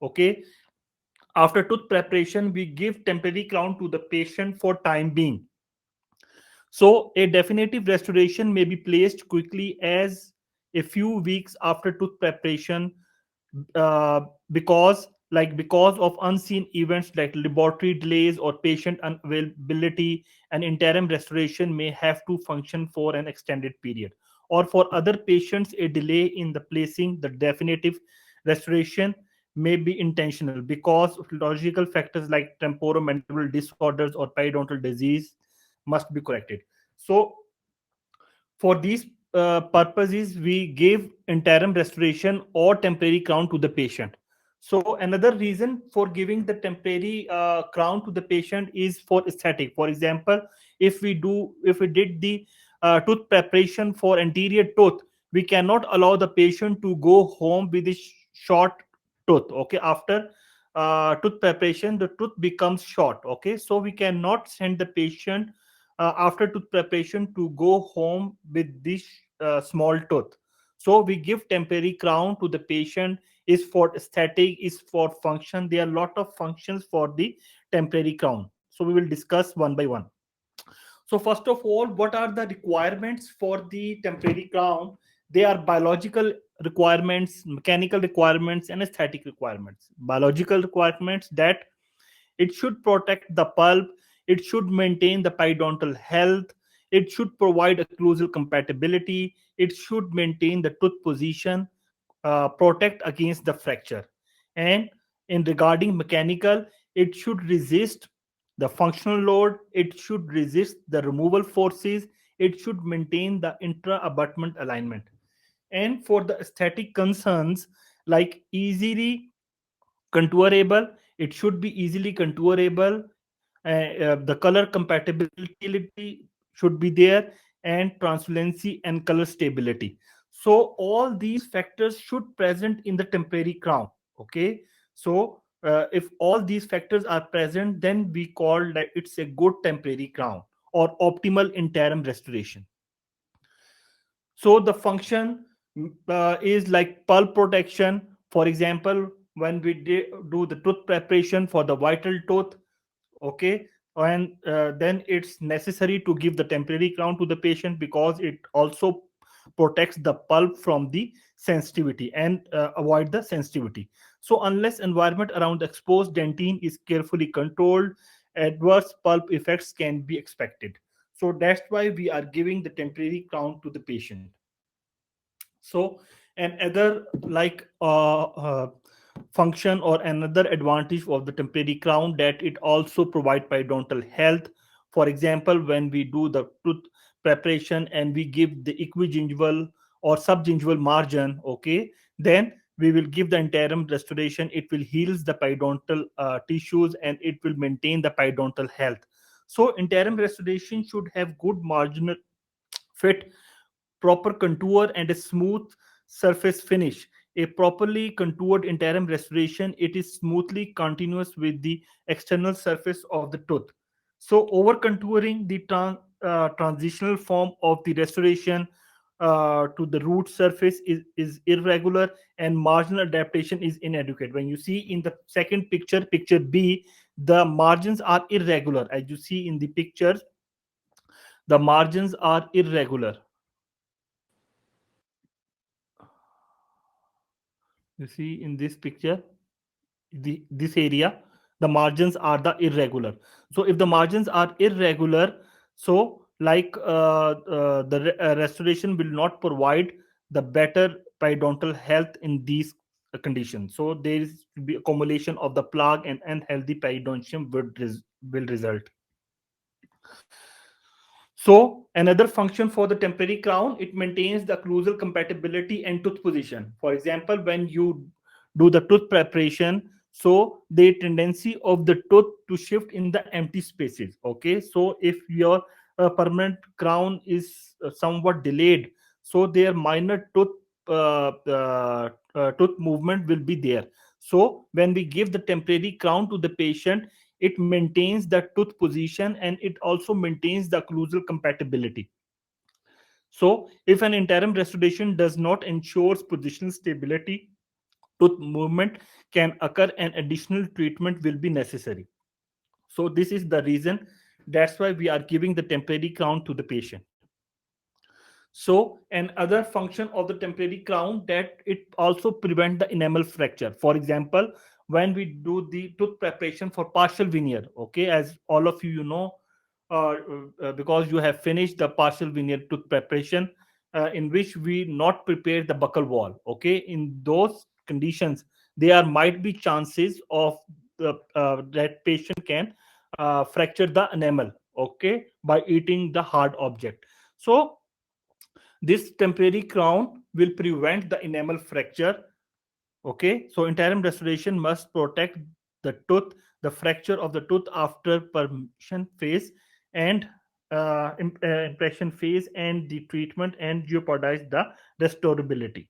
Okay, after tooth preparation, we give temporary crown to the patient for time being. So a definitive restoration may be placed quickly as a few weeks after tooth preparation, uh, because of unseen events like laboratory delays or patient unavailability. An interim restoration may have to function for an extended period, or for other patients a delay in the placing the definitive restoration may be intentional because of logical factors like temporomandibular disorders or periodontal disease must be corrected. So for these purposes, we give interim restoration or temporary crown to the patient. So another reason for giving the temporary crown to the patient is for aesthetic. For example, if we did the tooth preparation for anterior tooth, we cannot allow the patient to go home with a short tooth. Okay, after tooth preparation, the tooth becomes short. Okay, so we cannot send the patient after tooth preparation to go home with this small tooth. So we give temporary crown to the patient, is for aesthetic, is for function. There are a lot of functions for the temporary crown. So we will discuss one by one. So first of all, what are the requirements for the temporary crown? They are biological requirements, mechanical requirements, and aesthetic requirements. Biological requirements, that it should protect the pulp, it should maintain the periodontal health, it should provide occlusal compatibility, it should maintain the tooth position, protect against the fracture. And in regarding mechanical, it should resist the functional load, it should resist the removal forces, it should maintain the intra abutment alignment. And for the aesthetic concerns, like easily contourable, it should be easily contourable, the color compatibility should be there, and transparency and color stability. So all these factors should present in the temporary crown. Okay, so if all these factors are present, then we call that it's a good temporary crown or optimal interim restoration. So the function is like pulp protection. For example, when we do the tooth preparation for the vital tooth, okay, and then it's necessary to give the temporary crown to the patient because it also protects the pulp from the sensitivity and avoid the sensitivity. So unless environment around the exposed dentine is carefully controlled, adverse pulp effects can be expected. So that's why we are giving the temporary crown to the patient. So and other like function or another advantage of the temporary crown, that it also provide periodontal health. For example, when we do the tooth preparation and we give the equigingival or subgingival margin, okay, then we will give the interim restoration. It will heals the periodontal tissues and it will maintain the periodontal health. So interim restoration should have good marginal fit, proper contour, and a smooth surface finish. A properly contoured interim restoration, it is smoothly continuous with the external surface of the tooth. So over contouring the transitional form of the restoration to the root surface is irregular, and marginal adaptation is inadequate. When you see in the second picture, picture B, the margins are irregular. As you see in the pictures, the margins are irregular. You see in this picture, this area, the margins are the irregular. So if the margins are irregular, so like the restoration will not provide the better periodontal health in these conditions. So there is to be accumulation of the plaque, and unhealthy periodontium will result. So another function for the temporary crown, it maintains the occlusal compatibility and tooth position. For example, when you do the tooth preparation, so the tendency of the tooth to shift in the empty spaces. Okay, so if your permanent crown is somewhat delayed, so their minor tooth movement will be there. So when we give the temporary crown to the patient, it maintains the tooth position and it also maintains the occlusal compatibility. So if an interim restoration does not ensure positional stability, tooth movement can occur and additional treatment will be necessary. So this is the reason, that's why we are giving the temporary crown to the patient. So another function of the temporary crown, that it also prevent the enamel fracture. For example, when we do the tooth preparation for partial veneer, okay, as all of you know, because you have finished the partial veneer tooth preparation, in which we not prepare the buccal wall. Okay, in those conditions, there might be chances of that patient can fracture the enamel. Okay, by eating the hard object. So this temporary crown will prevent the enamel fracture. Okay, so interim restoration must protect the tooth, the fracture of the tooth after permission phase and impression phase and the treatment and jeopardize the restorability.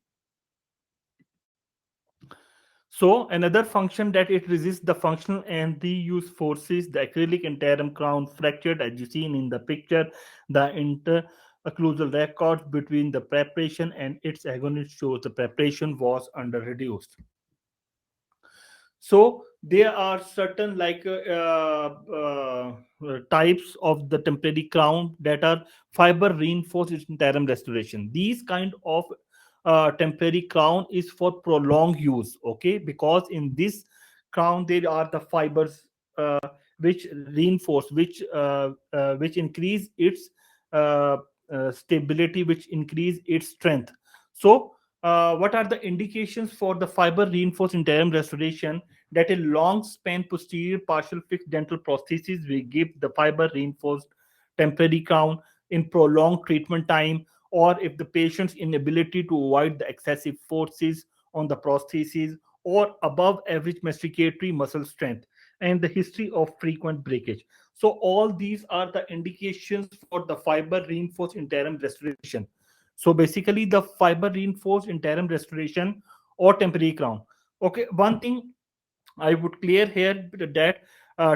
So another function that it resists the functional and the use forces, the acrylic interim crown fractured as you seen in the picture, the interocclusal records between the preparation and its agonist shows the preparation was under reduced. So there are certain types of the temporary crown that are fiber reinforced interim restoration. These kind of temporary crown is for prolonged use. Okay, because in this crown there are the fibers which reinforce, which increase its uh, stability, which increase its strength. So what are the indications for the fiber reinforced interim restoration? That a long span posterior partial fixed dental prosthesis will give the fiber reinforced temporary crown in prolonged treatment time, or if the patient's inability to avoid the excessive forces on the prosthesis, or above average masticatory muscle strength, and the history of frequent breakage. So all these are the indications for the fiber reinforced interim restoration. So basically the fiber reinforced interim restoration or temporary crown. Okay, one thing I would clear here that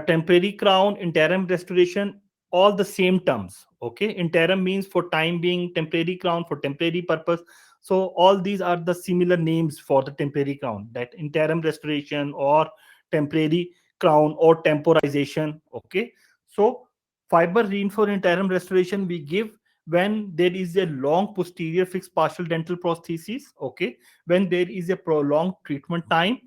temporary crown, interim restoration, all the same terms. Okay, interim means for time being, temporary crown for temporary purpose. So all these are the similar names for the temporary crown. That interim restoration or temporary crown or temporization. Okay, so fiber reinforced interim restoration we give when there is a long posterior fixed partial dental prosthesis. Okay, when there is a prolonged treatment time,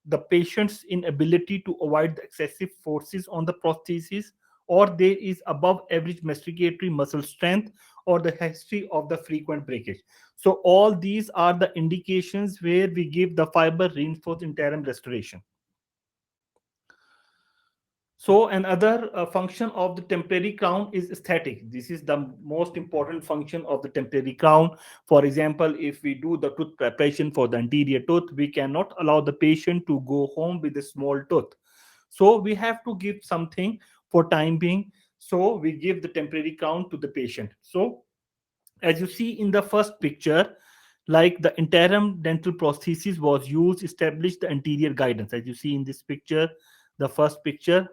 the patient's inability to avoid the excessive forces on the prosthesis, or there is above average masticatory muscle strength, or the history of the frequent breakage. So all these are the indications where we give the fiber reinforced interim restoration. So another function of the temporary crown is aesthetic. This is the most important function of the temporary crown. For example, if we do the tooth preparation for the anterior tooth, we cannot allow the patient to go home with a small tooth. So we have to give something for time being. So we give the temporary crown to the patient. So as you see in the first picture, like the interim dental prosthesis was used, established the anterior guidance. As you see in this picture, the first picture,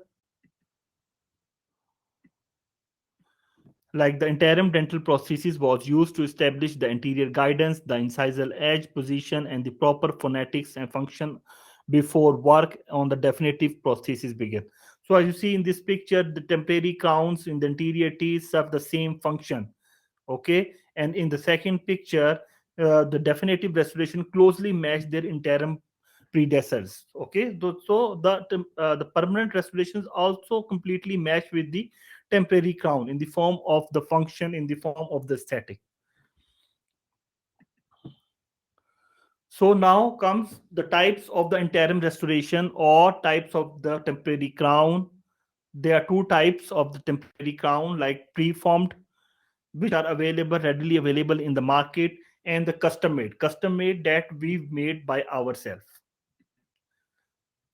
like the interim dental prosthesis was used to establish the anterior guidance, the incisal edge position, and the proper phonetics and function before work on the definitive prosthesis began. So as you see in this picture, the temporary crowns in the anterior teeth serve the same function. Okay, and in the second picture, the definitive restoration closely matched their interim predecessors. Okay, so the permanent restorations also completely match with the temporary crown in the form of the function, in the form of the static. So now comes the types of the interim restoration or types of the temporary crown. There are two types of the temporary crown, like preformed, which are available, readily available in the market, and the custom made that we've made by ourselves.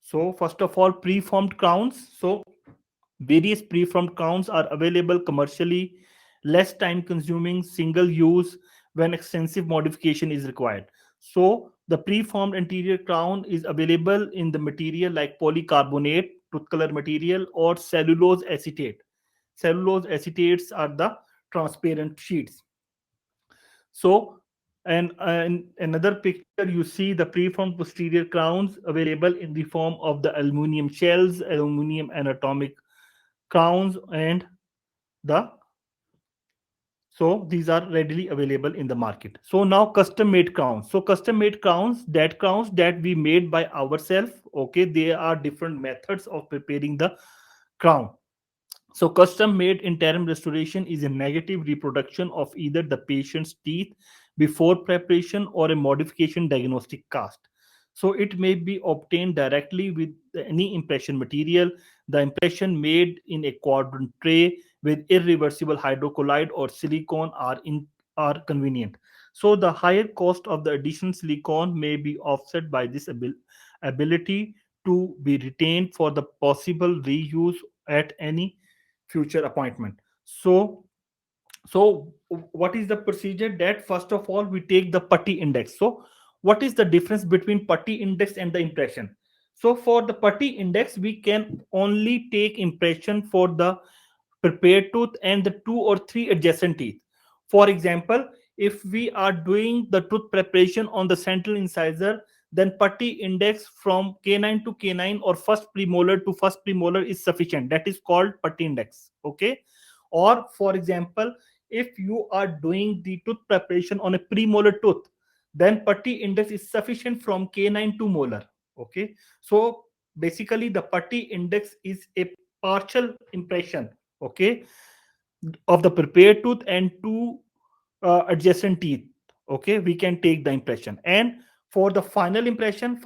So first of all, preformed crowns. So various preformed crowns are available commercially, less time consuming, single use when extensive modification is required. So the preformed anterior crown is available in the material like polycarbonate, tooth color material, or cellulose acetate. Cellulose acetates are the transparent sheets. So And in another picture, you see the preformed posterior crowns available in the form of the aluminum shells, aluminum anatomic crowns, and the so these are readily available in the market. So now custom made crowns. So custom made crowns that we made by ourselves. Okay, there are different methods of preparing the crown. So, custom made interim restoration is a negative reproduction of either the patient's teeth before preparation or a modification diagnostic cast. So, it may be obtained directly with any impression material. The impression made in a quadrant tray with irreversible hydrocolloid or silicone are convenient. So, the higher cost of the additional silicone may be offset by this ability to be retained for the possible reuse at any future appointment. So what is the procedure? That first of all we take the putty index. So what is the difference between putty index and the impression? So for the putty index we can only take impression for the prepared tooth and the two or three adjacent teeth. For example, if we are doing the tooth preparation on the central incisor, then putty index from canine to canine or first premolar to first premolar is sufficient. That is called putty index. Okay. Or for example, if you are doing the tooth preparation on a premolar tooth, then putty index is sufficient from canine to molar. Okay. So basically, the putty index is a partial impression, okay, of the prepared tooth and two adjacent teeth. Okay, we can take the impression. And for the final impression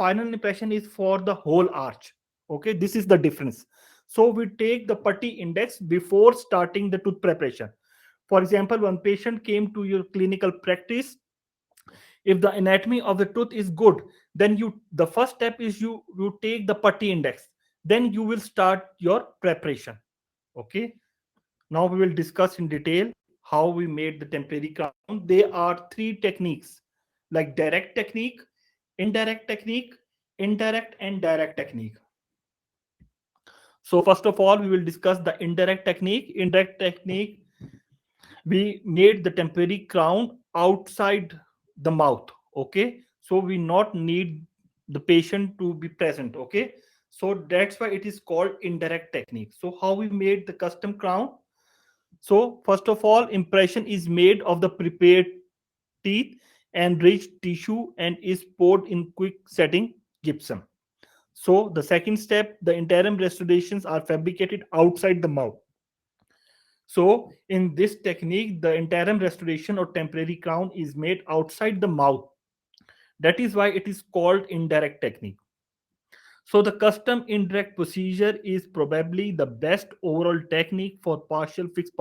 is for the whole arch. Okay, this is the difference. So we take the putty index before starting the tooth preparation. For example, one patient came to your clinical practice. If the anatomy of the tooth is good, then you the first step is you take the putty index, then you will start your preparation. Okay, now we will discuss in detail how we made the temporary crown. There are three techniques, like direct technique, indirect technique, indirect and direct technique. So first of all, we will discuss the indirect technique. Indirect technique, we made the temporary crown outside the mouth. Okay, so we not need the patient to be present. Okay, so that's why it is called indirect technique. So how we made the custom crown? So, first of all, impression is made of the prepared teeth and rich tissue and is poured in quick setting gypsum. So, the second step, the interim restorations are fabricated outside the mouth. So, in this technique, the interim restoration or temporary crown is made outside the mouth. That is why it is called indirect technique. So the custom indirect procedure is probably the best overall technique for partial fixed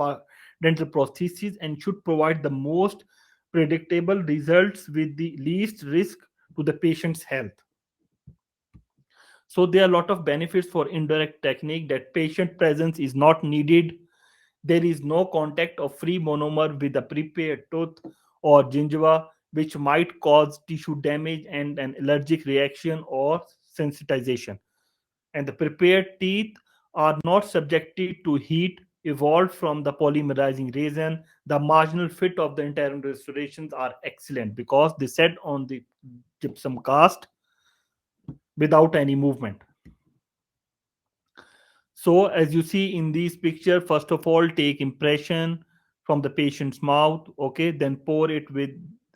dental prosthesis and should provide the most predictable results with the least risk to the patient's health. So there are a lot of benefits for indirect technique, that patient presence is not needed. There is no contact of free monomer with the prepared tooth or gingiva, which might cause tissue damage and an allergic reaction or sensitization. And the prepared teeth are not subjected to heat evolved from the polymerizing resin. The marginal fit of the internal restorations are excellent because they set on the gypsum cast without any movement. So as you see in this picture, first of all, take impression from the patient's mouth. Okay, then pour it with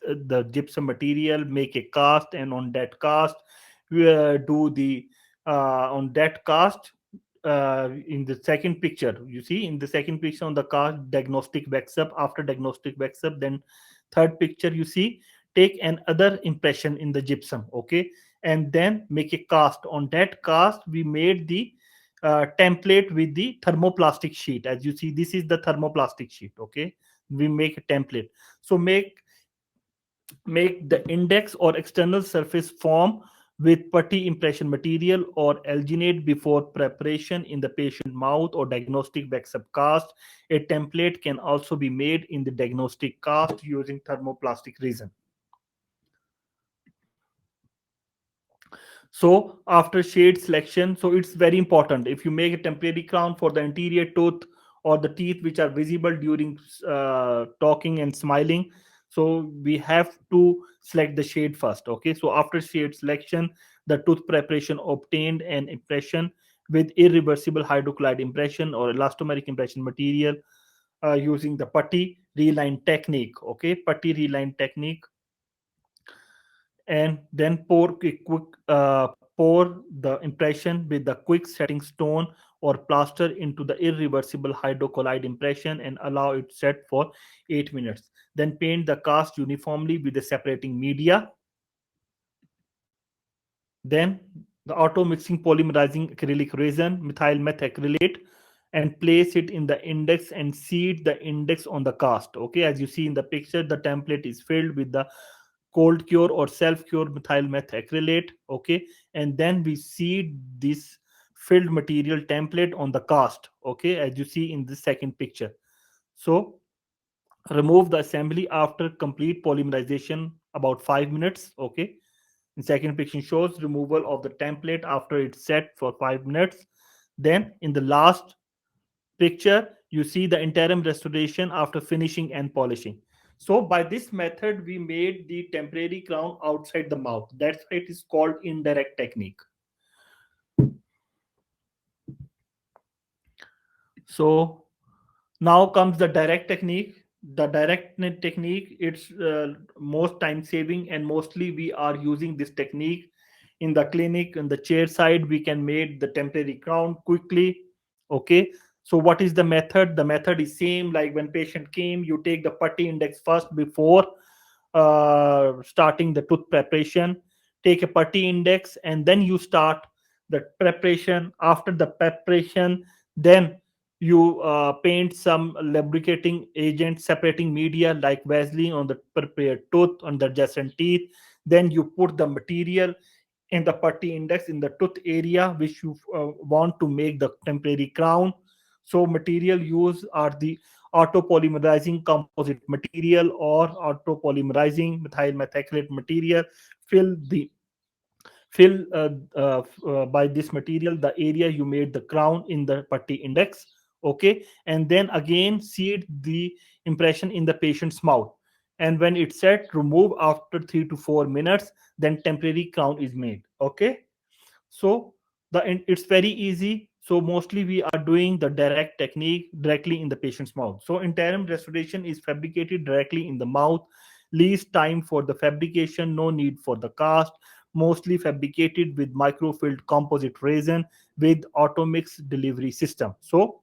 the gypsum material, make a cast, and on that cast, we do the on that cast. In the second picture, you see in the second picture on the cast, diagnostic wax up. After diagnostic wax up, then third picture you see, take another impression in the gypsum. Okay, and then make a cast. On that cast, we made the template with the thermoplastic sheet. As you see, this is the thermoplastic sheet. Okay, we make a template. So make the index or external surface form with putty impression material or alginate before preparation in the patient mouth or diagnostic wax up cast. A template can also be made in the diagnostic cast using thermoplastic resin. So after shade selection, so it's very important. If you make a temporary crown for the anterior tooth or the teeth which are visible during talking and smiling, So we have to select the shade first. Okay, so after shade selection, the tooth preparation obtained an impression with irreversible hydrocolloid impression or elastomeric impression material using the putty reline technique. Okay, putty reline technique. And then pour the impression with the quick setting stone or plaster into the irreversible hydrocolloid impression and allow it set for 8 minutes. Then paint the cast uniformly with the separating media. Then the auto mixing polymerizing acrylic resin, methyl methacrylate, and place it in the index and seed the index on the cast. Okay, as you see in the picture, the template is filled with the cold cure or self cure methyl methacrylate. Okay, and then we seed this filled material template on the cast. Okay, as you see in the second picture. So remove the assembly after complete polymerization about 5 minutes. Okay, the second picture shows removal of the template after it's set for 5 minutes. Then in the last picture, you see the interim restoration after finishing and polishing. So by this method, we made the temporary crown outside the mouth. That's why it is called indirect technique. So now comes the direct technique. The direct technique, it's most time saving, and mostly we are using this technique in the clinic. In the chair side, we can make the temporary crown quickly. Okay, so what is the method? The method is same like when patient came. You take the putty index first before starting the tooth preparation. Take a putty index and then you start the preparation. After the preparation, then you paint some lubricating agent separating media like Vaseline on the prepared tooth on the adjacent teeth. Then you put the material in the putty index in the tooth area which you want to make the temporary crown. So material used are the autopolymerizing composite material or autopolymerizing methyl methacrylate material. Fill the fill by this material the area you made the crown in the putty index. Okay, and then again seed the impression in the patient's mouth, and when it's set, remove after 3 to 4 minutes. Then temporary crown is made. Okay, so it's very easy. So mostly we are doing the direct technique directly in the patient's mouth. So interim restoration is fabricated directly in the mouth. Least time for the fabrication, no need for the cast. Mostly fabricated with microfilled composite resin with automix delivery system. So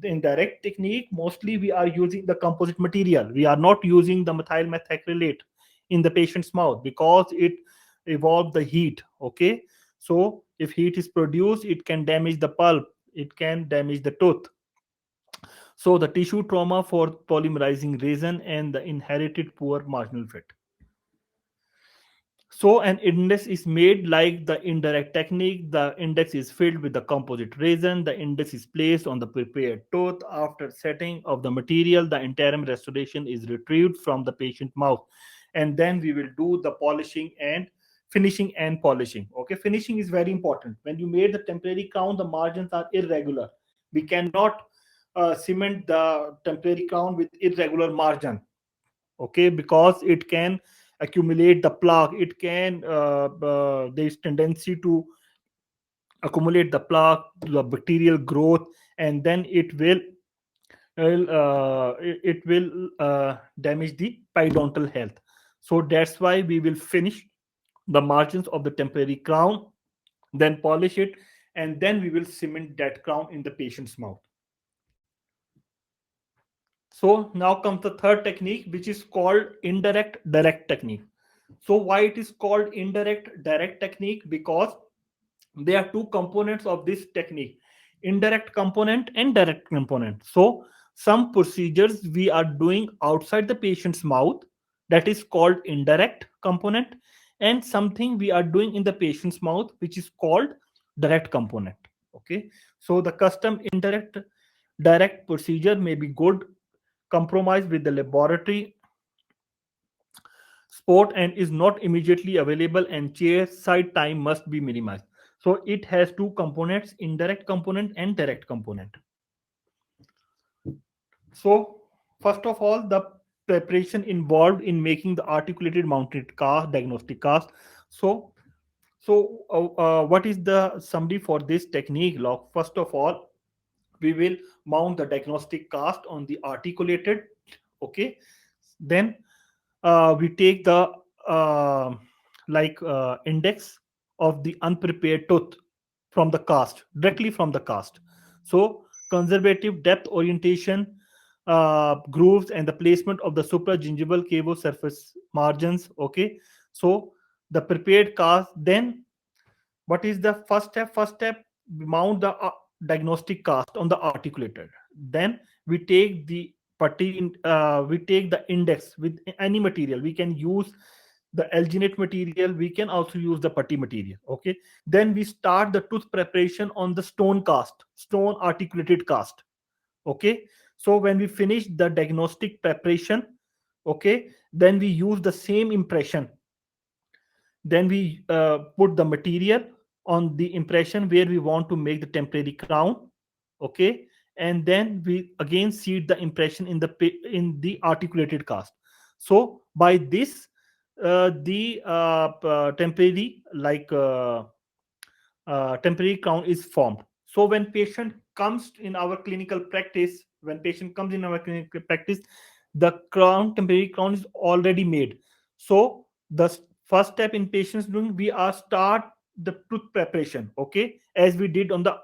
in direct technique, mostly we are using the composite material. We are not using the methyl methacrylate in the patient's mouth because it evolve the heat. Okay, so if heat is produced, it can damage the pulp, it can damage the tooth. So the tissue trauma for polymerizing resin and the inherited poor marginal fit. So an index is made like the indirect technique. The index is filled with the composite resin. The index is placed on the prepared tooth. After setting of the material, the interim restoration is retrieved from the patient mouth. And then we will do the polishing and finishing and polishing. Okay, finishing is very important. When you made the temporary crown, the margins are irregular. We cannot cement the temporary crown with irregular margin. Okay, because it can accumulate the plaque. It can there's tendency to accumulate the plaque, the bacterial growth, and then it will damage the periodontal health. So that's why we will finish the margins of the temporary crown, then polish it, and then we will cement that crown in the patient's mouth. So now comes the third technique, which is called indirect direct technique. So why it is called indirect direct technique? Because there are two components of this technique: indirect component and direct component. So some procedures we are doing outside the patient's mouth, that is called indirect component, and something we are doing in the patient's mouth, which is called direct component. Okay, so the custom indirect direct procedure may be good compromise with the laboratory sport and is not immediately available, and chair side time must be minimized. So it has two components: indirect component and direct component. So first of all, the preparation involved in making the articulated mounted cast, diagnostic cast. So, what is the summary for this technique? Log, first of all, we will mount the diagnostic cast on the articulated. Okay, then we take the uh, index of the unprepared tooth from the cast, directly from the cast. So conservative depth orientation, grooves, and the placement of the supragingival cavo surface margins. Okay, so the prepared cast. Then what is the first step? First step, we mount the diagnostic cast on the articulated. Then we take the we take the index with any material. We can use the alginate material. We can also use the putty material. Okay. Then we start the tooth preparation on the stone cast, stone articulated cast. Okay. So when we finish the diagnostic preparation, okay, then we use the same impression. Then we put the material on the impression where we want to make the temporary crown. Okay, and then we again seed the impression in the articulated cast. So by this, the temporary temporary crown is formed. So when patient comes in our clinical practice, when patient comes in our clinical practice, the crown, temporary crown is already made. So the first step in patients doing, we are start the tooth preparation. Okay, as we did on the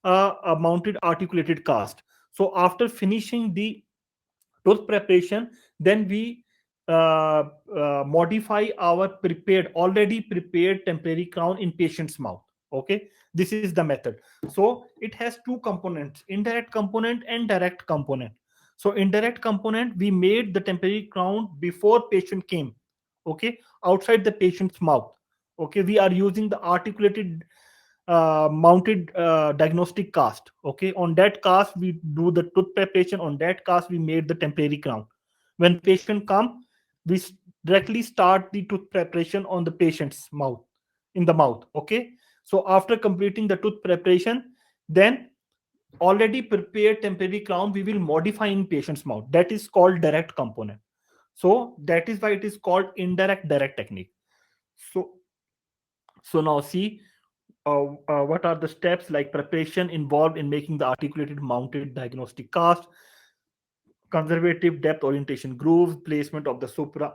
mounted articulated cast. So after finishing the tooth preparation, then we modify our prepared, already prepared temporary crown in patient's mouth. Okay, this is the method. So it has two components: indirect component and direct component. So indirect component, we made the temporary crown before patient came. Okay, outside the patient's mouth. Okay, we are using the articulated mounted diagnostic cast. Okay, on that cast we do the tooth preparation. On that cast we made the temporary crown. When patient come, we directly start the tooth preparation on the patient's mouth, in the mouth. Okay, so after completing the tooth preparation, then already prepared temporary crown we will modify in patient's mouth. That is called direct component. So that is why it is called indirect direct technique. So now see, what are the steps like preparation involved in making the articulated mounted diagnostic cast: conservative depth orientation, grooves, placement of the supra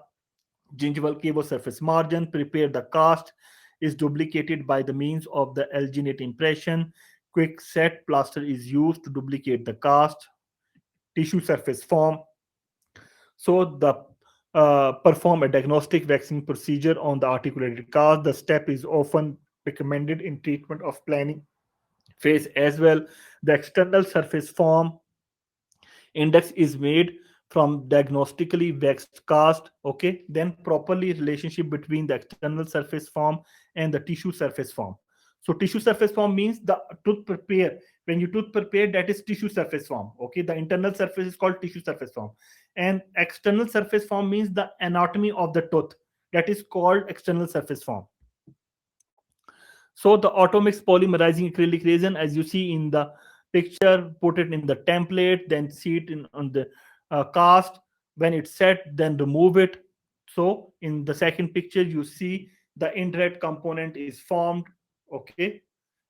gingival cavo surface margin, prepare the cast is duplicated by the means of the alginate impression, quick set plaster is used to duplicate the cast, tissue surface form. So the perform a diagnostic vaccine procedure on the articulated cast. The step is often recommended in treatment of planning phase as well. The external surface form index is made from diagnostically waxed cast. Okay, then properly relationship between the external surface form and the tissue surface form. So tissue surface form means the tooth prepare. When you tooth prepare, that is tissue surface form. Okay, the internal surface is called tissue surface form, and external surface form means the anatomy of the tooth. That is called external surface form. So the automix polymerizing acrylic resin, as you see in the picture, put it in the template, then see it in on the cast. When it's set, then remove it. So in the second picture, you see the indirect component is formed. Okay,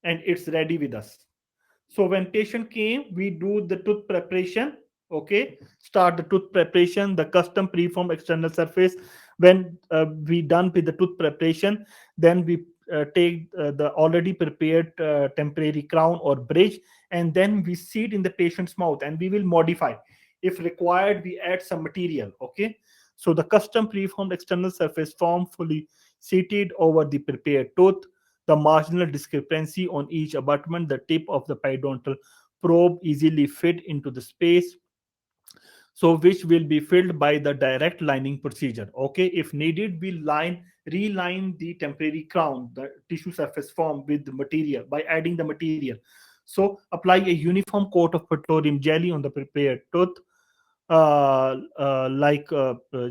and it's ready with us. So when patient came, we do the tooth preparation. Okay, start the tooth preparation, the custom preformed external surface. When we done with the tooth preparation, then we take the already prepared temporary crown or bridge, and then we seat in the patient's mouth, and we will modify. If required, we add some material. Okay, so the custom preformed external surface form fully seated over the prepared tooth, the marginal discrepancy on each abutment, the tip of the periodontal probe easily fit into the space, so which will be filled by the direct lining procedure. Okay, if needed, we reline the temporary crown, the tissue surface form with the material by adding the material. So apply a uniform coat of petroleum jelly on the prepared tooth,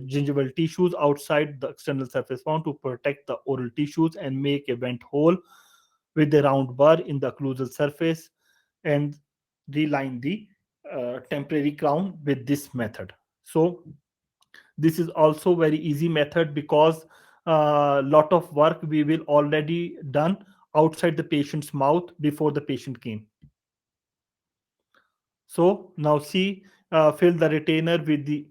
gingival tissues outside the external surface form to protect the oral tissues and make a vent hole with a round burr in the occlusal surface, and reline the temporary crown with this method. So This is also very easy method because a lot of work we will already done outside the patient's mouth before the patient came. So now see, fill the retainer with the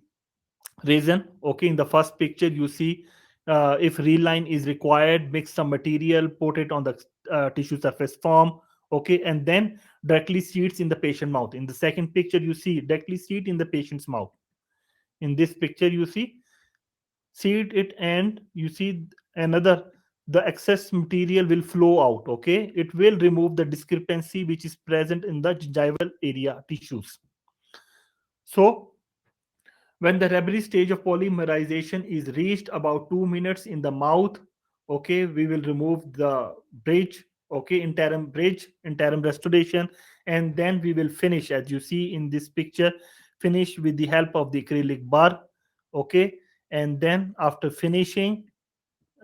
resin. Okay, in the first picture you see, if reline is required, mix some material, put it on the tissue surface form. Okay, and then directly seeds in the patient mouth. In the second picture you see directly seed in the patient's mouth. In this picture you see seed it, and you see another, the excess material will flow out. Okay, it will remove the discrepancy which is present in the gingival area tissues. So when the Rabri stage of polymerization is reached about 2 minutes in the mouth, okay, we will remove the bridge, okay, interim bridge, interim restoration, and then we will finish, as you see in this picture, finish with the help of the acrylic bar, okay, and then after finishing,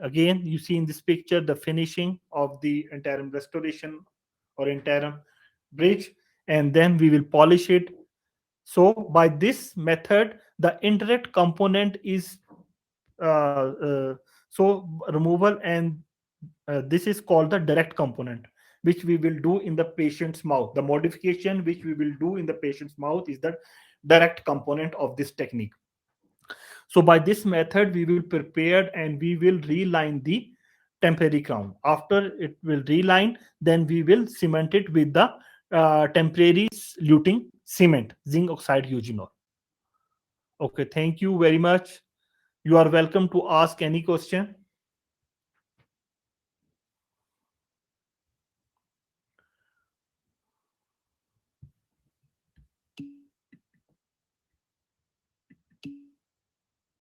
again, you see in this picture the finishing of the interim restoration or interim bridge, and then we will polish it. So by this method, the indirect component is so removal, and this is called the direct component, which we will do in the patient's mouth. The modification which we will do in the patient's mouth is the direct component of this technique. So by this method, we will prepare and we will reline the temporary crown. After it will reline, then we will cement it with the temporary luting cement, zinc oxide eugenol. Okay, thank you very much. You are welcome to ask any question.